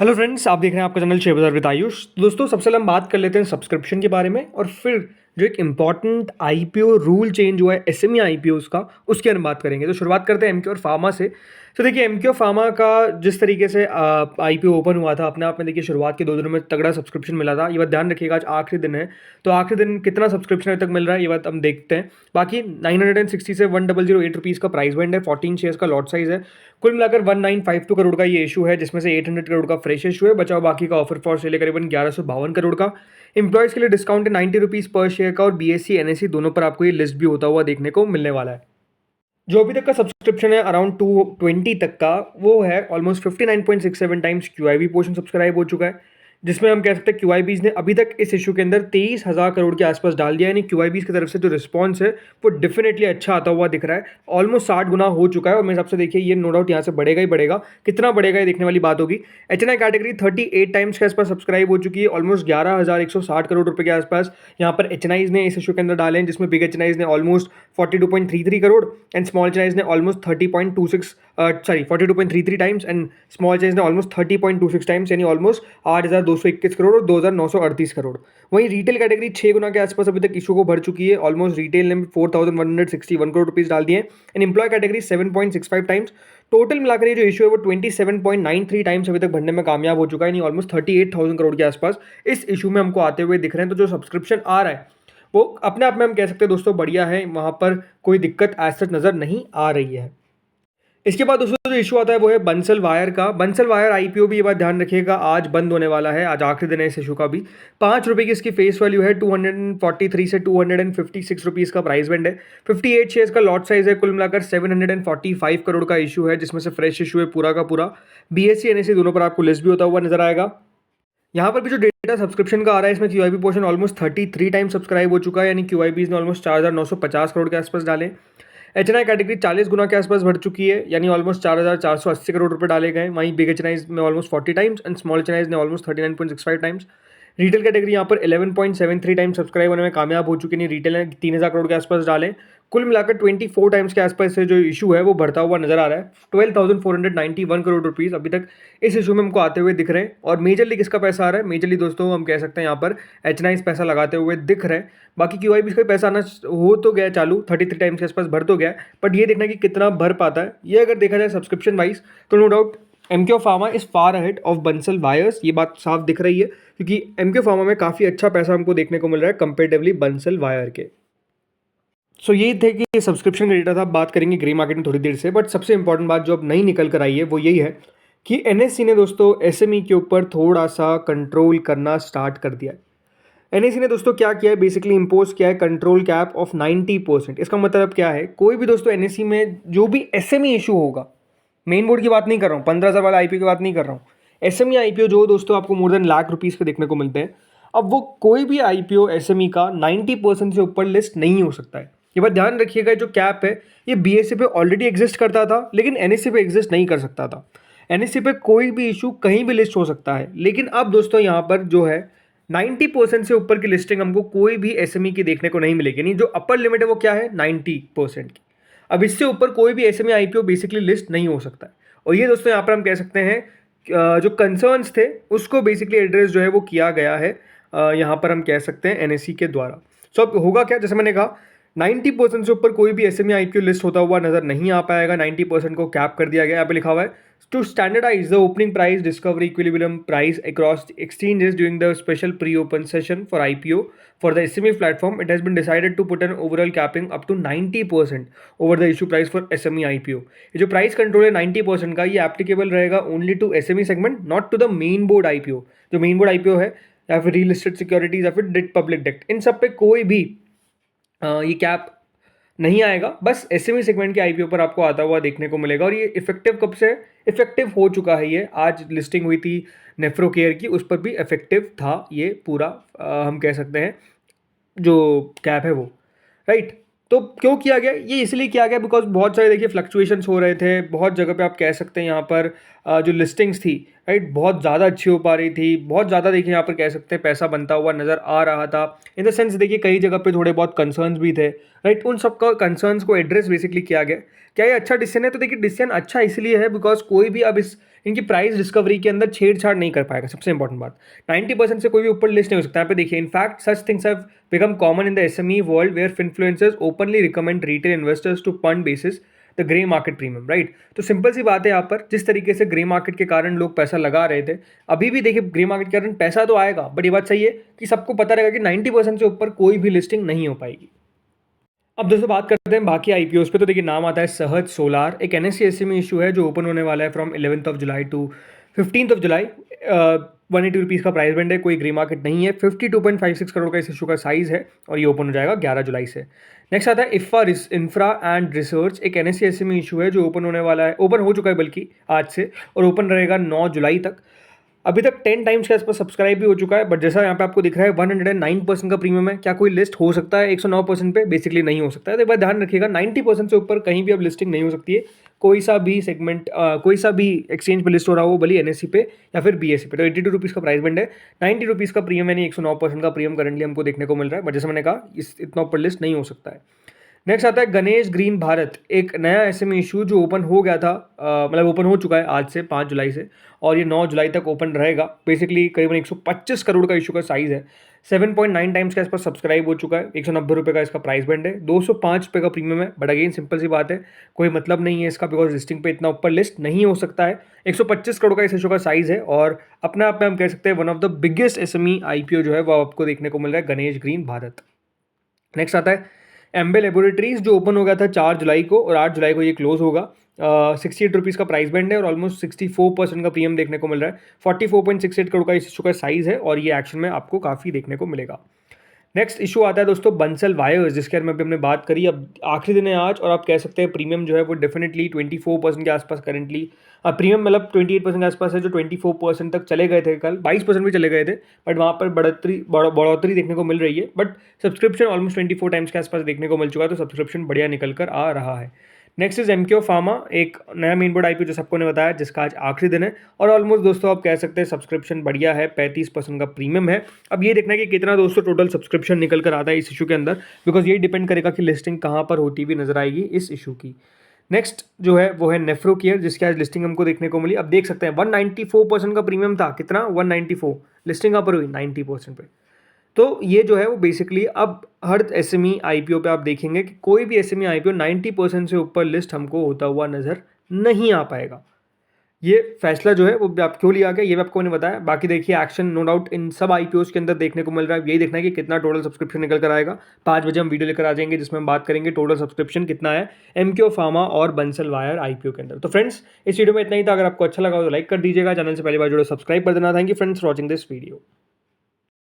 Hello friends, आप देख रहे हैं आपका चैनल शेयर बाजार विद आयुष। दोस्तों, सबसे पहले हम बात कर लेते हैं सब्सक्रिप्शन के बारे में और फिर जो एक इंपॉर्टेंट आईपीओ रूल चेंज हुआ है एसएमई आईपीओस का, उसके बारे में बात करेंगे। तो शुरुआत करते हैं एमक्योर फार्मा से। तो देखिए, एमक्योर फार्मा का जिस तरीके से आईपीओ ओपन हुआ था, अपने आप में देखिए शुरुआत के 2 दिनों में तगड़ा सब्सक्रिप्शन मिला था। ये बात ध्यान रखिएगा, आज आखिरी दिन है, तो आखिरी दिन कितना सब्सक्रिप्शन अभी तक मिल रहा है ये बात हम देखते हैं। बाकी 960 से 1008 रुपीज़ का प्राइस बैंड है, 14 शेयर्स का लॉट साइज है। कुल मिलाकर 1952 करोड़ का ये इशू है, जिसमें से 800 करोड़ का फ्रेश इशू है, बचाओ बाकी का ऑफर फॉर सेल है करीबन 1152 करोड़ का। इंप्लॉयज़ के लिए डिस्काउंट है 90 रुपीज़ पर शेयर का, और बीएससी एनएससी दोनों पर आपको ये लिस्ट भी होता हुआ देखने को मिलने वाला है। जो अभी तक का सब्सक्रिप्शन है अराउंड 220 तक का, वो है almost 59.67 times QIB portion subscribe हो चुका है, जिसमें हम कह सकते हैं क्यूआईबीज ने अभी तक इस इशू के अंदर 23,000 करोड़ के आसपास डाल दिया है। यानी क्यूआईबीज की तरफ से जो रिस्पॉन्स है वो डेफिनेटली अच्छा आता हुआ दिख रहा है, ऑलमोस्ट 60 गुना हो चुका है। और मेरे हिसाब से देखिए ये नो डाउट यहाँ से बढ़ेगा ही बढ़ेगा, कितना बढ़ेगा ये देखने वाली बात होगी। एचएनआई कैटेगरी 38 टाइम्स के आसपास सब्सक्राइब हो चुकी है, ऑलमोस्ट 11,160 करोड़ रुपए के आसपास यहाँ पर एचएनआईज ने इस इशू के अंदर डाले हैं, जिसमें बिग एचएनआईज ने ऑलमोस्ट 42.33 करोड़ एंड स्मॉल एचएनआईज ने ऑलमोस्ट 42.33 टाइम्स एंड स्मॉल एचएनआईज ने ऑलमोस्ट 30.26 टाइम्स, यानी ऑलमोस्ट 8,221 करोड़ और 2,938 करोड़। वहीं रिटेल कैटेगरी 6 गुना के आसपास अभी तक इशू को भर चुकी है, ऑलमोस्ट रिटेल ने 4,161 करोड़ रुपीस डाल दिए हैं and employee category 7.65 times. Total मिलाकर ये जो इशू है वो 27.93 टाइम्स अभी तक भरने में कामयाब हो चुका है, यानी ऑलमोस्ट 38,000 करोड़ के आसपास इस इशू में हमको आते हुए दिख रहे हैं। तो जो सब्सक्रिप्शन आ रहा है वो अपने आप में हम कह सकते हैं दोस्तों बढ़िया है, वहाँ पर कोई दिक्कत एज सच नज़र नहीं आ रही है। इसके बाद दोस्तों जो इशू आता है वो है बंसल वायर का। बंसल वायर आईपीओ भी ये बात ध्यान रखिएगा आज बंद होने वाला है, आज आखिरी दिन है इस इशू का भी। 5 रुपये की इसकी फेस वैल्यू है, 243 से 256 रुपीज़ का प्राइस बैंड है, 58 शेयर्स का लॉट साइज है। कुल मिलाकर 745 करोड़ का इशू है, जिसमें से फ्रेश इशू है पूरा का पूरा। बीएससी एनएससी दोनों पर आपको लिस्ट भी होता हुआ नजर आएगा। यहाँ पर भी जो डेटा सब्सक्रिप्शन का आ रहा है, इसमें QIB portion almost 33 time subscribe हो चुका है, यानी क्यूआईबीज ने ऑलमोस्ट 4,950 करोड़ के आसपास डाले। एचएनआई कैटेगरी 40 गुना के आसपास बढ़ चुकी है, यानी ऑलमोस्ट 4,480 करोड़ रुपए डाले गए। वहीं बिग एचएनआई में almost 40 times and small HNI ने ऑलमोस्ट 39.65 टाइम्स। रिटेल कैटेगरी यहाँ पर 11.73 टाइम्स सब्सक्राइब होने में कामयाब हो चुकी है, रिटेल ने 3,000 करोड़ के आसपास डाले। कुल मिलाकर 24 टाइम्स के आसपास से जो इशू है वो बढ़ता हुआ नजर आ रहा है। 12,491 करोड़ रुपीस अभी तक इस इशू में हमको आते हुए दिख रहे हैं। और मेजरली किसका पैसा आ रहा है? मेजरली दोस्तों हम कह सकते हैं यहाँ पर एचएनआईज पैसा लगाते हुए दिख रहे हैं। बाकी क्यूआईबी का पैसा आना हो तो गया चालू, 33 टाइम्स के आसपास भर तो गया, बट ये देखना कि कितना भर पाता है। ये अगर देखा जाए सब्सक्रिप्शन वाइज तो no doubt Emcure pharma is far ahead of Bansal wires, ये बात साफ दिख रही है, क्योंकि एमक्यू फार्मा में काफ़ी अच्छा पैसा हमको देखने को मिल रहा है कंपेरेटिवली बंसल वायर के। सो ये थे कि सब्सक्रिप्शन का डेटा था, बात करेंगे ग्रे मार्केट में थोड़ी देर से। बट सबसे इंपॉर्टेंट बात जो अब नई निकल कर आई है वो यही है कि एनएससी ने दोस्तों एसएमई के ऊपर थोड़ा सा कंट्रोल करना स्टार्ट कर दिया है। एनएससी ने दोस्तों क्या किया है, बेसिकली इम्पोज किया है कंट्रोल कैप ऑफ 90%। इसका मतलब क्या है, कोई भी दोस्तों एनएससी में जो भी एसएमई इशू होगा, मेन बोर्ड की बात नहीं कर रहा हूँ, 15,000 वाला आईपीओ की बात नहीं कर रहा हूँ, एसएमई आईपीओ जो दोस्तों आपको मोर देन लाख रुपीज़ के देखने को मिलते हैं, अब वो कोई भी आईपीओ एसएमई का 90% से ऊपर लिस्ट नहीं हो सकता है। ये बात ध्यान रखिएगा, जो कैप है ये बीएससी पे ऑलरेडी एग्जिस्ट करता था, लेकिन एनएससी पे एग्जिस्ट नहीं कर सकता था। एनएससी पे कोई भी इशू कहीं भी लिस्ट हो सकता है, लेकिन अब दोस्तों यहाँ पर जो है 90% से ऊपर की लिस्टिंग हमको कोई भी एसएमई की देखने को नहीं मिलेगी। यानी जो अपर लिमिट है वो क्या है, 90% की। अब इससे ऊपर कोई भी एसएमई आईपीओ बेसिकली लिस्ट नहीं हो सकता है। और ये दोस्तों यहाँ पर हम कह सकते हैं जो कंसर्न्स थे उसको बेसिकली एड्रेस जो है वो किया गया है यहाँ पर हम कह सकते हैं एनएससी के द्वारा। सो अब होगा क्या, जैसे मैंने कहा 90% से ऊपर कोई भी एसएमई आईपीओ लिस्ट होता हुआ नजर नहीं आ पाएगा। 90% को कैप कर दिया गया। यहाँ पे लिखा हुआ है to standardise the opening price discovery equilibrium price across exchanges during the special pre-open session for IPO for the SME platform, it has been decided to put an overall capping up to 90% over the issue price for SME IPO। ये जो price control है 90% का, ये applicable रहेगा only to SME segment, not to the main board IPO. जो main board IPO है या फिर रियल एस्टेट सिक्योरिटीज या फिर डेट पब्लिक डेट, इन सब पे कोई भी ये कैप नहीं आएगा। बस एसएमई सेगमेंट के आईपीओ पर आपको आता हुआ देखने को मिलेगा। और ये इफेक्टिव कब से इफेक्टिव हो चुका है, ये आज लिस्टिंग हुई थी नेफ्रो केयर की, उस पर भी इफेक्टिव था ये पूरा हम कह सकते हैं जो कैप है वो, राइट। तो क्यों किया गया, ये इसलिए किया गया बिकॉज बहुत सारे देखिए फ्लक्चुएशंस हो रहे थे बहुत जगह पे, आप कह सकते हैं यहाँ पर जो लिस्टिंग्स थी, राइट, बहुत ज़्यादा अच्छी हो पा रही थी, बहुत ज़्यादा देखिए यहाँ पर कह सकते हैं पैसा बनता हुआ नज़र आ रहा था। इन द सेंस देखिए कई जगह पे थोड़े बहुत कंसर्न्स भी थे, राइट। उन सब का कंसर्न्स को एड्रेस बेसिकली किया गया। क्या ये अच्छा डिसीजन है? तो देखिए डिसीजन अच्छा इसलिए है बिकॉज कोई भी अब इस इनकी प्राइस डिस्कवरी के अंदर छेड़छाड़ नहीं कर पाएगा, सबसे इंपॉर्टेंट बात। 90% से कोई भी ऊपर लिस्ट नहीं हो सकता। यहाँ पे देखिए, in fact such things have become common in the SME world where influencers openly recommend retail investors to fund basis the grey market premium, right. तो सिंपल सी बात है, यहाँ पर जिस तरीके से ग्रे मार्केट के कारण लोग पैसा लगा रहे थे, अभी भी देखिए ग्रे मार्केट के कारण पैसा तो आएगा, बट ये बात सही है कि सबको पता रहेगा कि 90% से ऊपर कोई भी लिस्टिंग नहीं हो पाएगी। अब दोस्तों बात करते हैं बाकी IPOs पे। तो देखिए नाम आता है सहज सोलार, एक NSE SME इशू है जो ओपन होने वाला है from 11 July to 15 July. 180 rupees का प्राइस बैंड है, कोई ग्रे मार्केट नहीं है। 52.56 करोड़ का इस इशू का साइज़ है और ये ओपन हो जाएगा 11 जुलाई से। नेक्स्ट आता है इफ़ा इंफ्रा एंड रिसर्च, एक NSE SME इशू है जो ओपन होने वाला है, ओपन हो चुका है बल्कि आज से, और ओपन रहेगा 9 जुलाई तक। अभी तक 10 टाइम्स के आसपास सब्सक्राइब भी हो चुका है, बट जैसा यहाँ पे आपको दिख रहा है 109% का प्रीमियम है। क्या कोई लिस्ट हो सकता है 109% पे? बेसिकली नहीं हो सकता है। तो एक बार ध्यान रखिएगा, 90% से ऊपर कहीं भी अब लिस्टिंग नहीं हो सकती है। कोई सा भी सेगमेंट, कोई सा भी एक्सचेंज पे लिस्ट हो रहा हो, भले NSE पे या फिर BSE पे। तो 82 रुपीज़ का प्राइस बैंड है, 90 रुपीज़ का प्रीमियम, यानी 109% का प्रीमियम करंटली हमको देखने को मिल रहा है। बट जैसे मैंने कहा, इतना ऊपर लिस्ट नहीं हो सकता है। नेक्स्ट आता है गणेश ग्रीन भारत, एक नया SME इशू जो ओपन हो गया था, मतलब ओपन हो चुका है आज से 5 जुलाई से, और ये 9 जुलाई तक ओपन रहेगा। बेसिकली करीबन 125 करोड़ का इशू का साइज़ है, 7.9 टाइम्स के आसपास सब्सक्राइब हो चुका है। 190 रुपये का इसका प्राइस बैंड है, 205 रुपये का प्रीमियम है। बट अगेन सिंपल सी बात है, कोई मतलब नहीं है इसका, बिकॉज लिस्टिंग पे इतना ऊपर लिस्ट नहीं हो सकता है। 125 करोड़ का इस इशू का साइज़ है और अपने आप में हम कह सकते हैं one of the biggest SME IPO जो है वो आपको देखने को मिल रहा है, गणेश ग्रीन भारत। नेक्स्ट आता है एम्बे लेबोरेटरीज, जो ओपन हो गया था 4 जुलाई को और 8 जुलाई को ये क्लोज होगा। 68 रुपीज़ का प्राइस बैंड है और ऑलमोस्ट 64% का प्रीमियम देखने को मिल रहा है। 44.68 करोड़ का इस इशू का साइज़ है और ये एक्शन में आपको काफ़ी देखने को मिलेगा। नेक्स्ट इशू आता है दोस्तों बंसल वायर्स, जिसके बारे में अभी हमने बात करी। अब आखिरी दिन है आज और आप कह सकते हैं प्रीमियम जो है वो डेफिनेटली 24% के आसपास करेंटली, प्रीमियम मतलब 28% के आसपास है, जो 24% तक चले गए थे, कल 22% भी चले गए थे, बट वहाँ पर बढ़ोतरी देखने को मिल रही है। बट सब्सक्रिप्शन ऑलमोस्ट 24 टाइम्स के आसपास देखने को मिल चुका है, तो सब्सक्रिप्शन बढ़िया निकल कर आ रहा है। नेक्स्ट इज MKO फार्मा, एक नया मेन बोर्ड IPO जो सबको ने बताया, जिसका आज आखिरी दिन है और ऑलमोस्ट दोस्तों आप कह सकते हैं सब्सक्रिप्शन बढ़िया है, 35% का प्रीमियम है। अब ये देखना है कि कितना दोस्तों टोटल सब्सक्रिप्शन निकल कर आता है इस इशू के अंदर, बिकॉज ये डिपेंड करेगा कि लिस्टिंग कहाँ पर होती हुई नजर आएगी इस इशू की। नेक्स्ट जो है वो है नेफ्रो केयर, जिसकी आज लिस्टिंग हमको देखने को मिली। अब देख सकते हैं 194% का प्रीमियम था, कितना 194, लिस्टिंग कहाँ पर हुई 90% पे। तो ये जो है वो बेसिकली अब हर SME IPO पे आप देखेंगे कि कोई भी SME IPO 90% से ऊपर लिस्ट हमको होता हुआ नज़र नहीं आ पाएगा। ये फैसला जो है वो आप क्यों लिया गया ये भी आपको मैंने बताया। बाकी देखिए एक्शन नो डाउट इन सब IPOs के अंदर देखने को मिल रहा है। यही देखना है कि कितना टोटल सब्सक्रिप्शन निकल कर आएगा। 5 बजे हम वीडियो लेकर आ जाएंगे जिसमें हम बात करेंगे टोटल सब्सक्रिप्शन कितना है MKO फार्मा और बंसल वायर IPO के अंदर। तो फ्रेंड्स इस वीडियो में इतना ही था। अगर आपको अच्छा लगा तो लाइक कर दीजिएगा, चैनल से पहली बार जुड़े सब्सक्राइब कर देना। Thank you friends for watching this video.